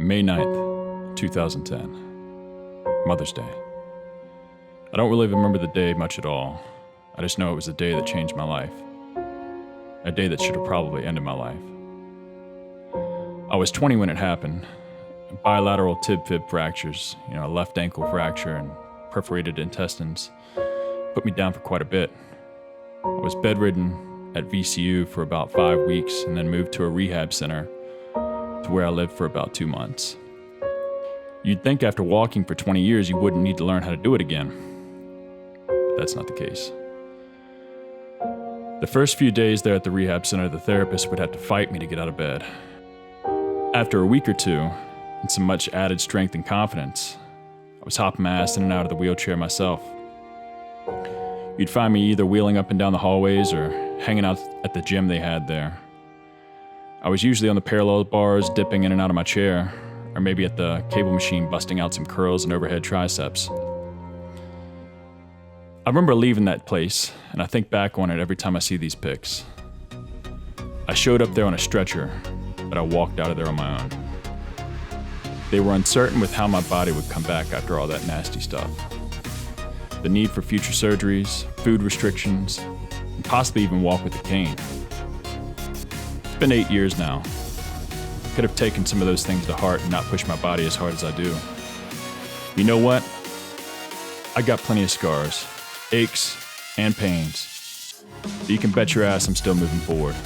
May 9th, 2010. Mother's Day. I don't really remember the day much at all. I just know it was a day that changed my life. A day that should have probably ended my life. I was 20 when it happened. Bilateral tib-fib fractures, a left ankle fracture and perforated intestines, put me down for quite a bit. I was bedridden at VCU for about 5 weeks and then moved to a rehab center to where I lived for about 2 months. You'd think after walking for 20 years you wouldn't need to learn how to do it again, but that's not the case. The first few days there at the rehab center, the therapist would have to fight me to get out of bed. After a week or two, and some much added strength and confidence, I was hopping my ass in and out of the wheelchair myself. You'd find me either wheeling up and down the hallways or hanging out at the gym they had there. I was usually on the parallel bars, dipping in and out of my chair, or maybe at the cable machine busting out some curls and overhead triceps. I remember leaving that place, and I think back on it every time I see these pics. I showed up there on a stretcher, but I walked out of there on my own. They were uncertain with how my body would come back after all that nasty stuff. The need for future surgeries, food restrictions, and possibly even walk with a cane. It's been 8 years now. I could have taken some of those things to heart and not pushed my body as hard as I do. You know what? I got plenty of scars, aches, and pains. But you can bet your ass I'm still moving forward.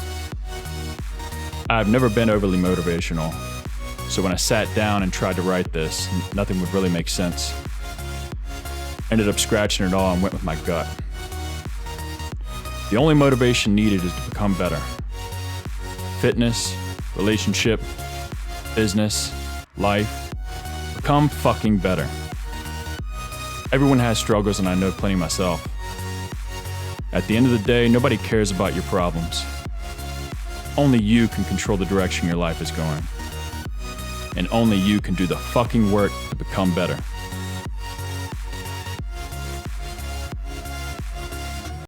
I've never been overly motivational, so when I sat down and tried to write this, nothing would really make sense. Ended up scratching it all and went with my gut. The only motivation needed is to become better. Fitness, relationship, business, life. Become fucking better. Everyone has struggles, and I know plenty myself. At the end of the day, nobody cares about your problems. Only you can control the direction your life is going. And only you can do the fucking work to become better.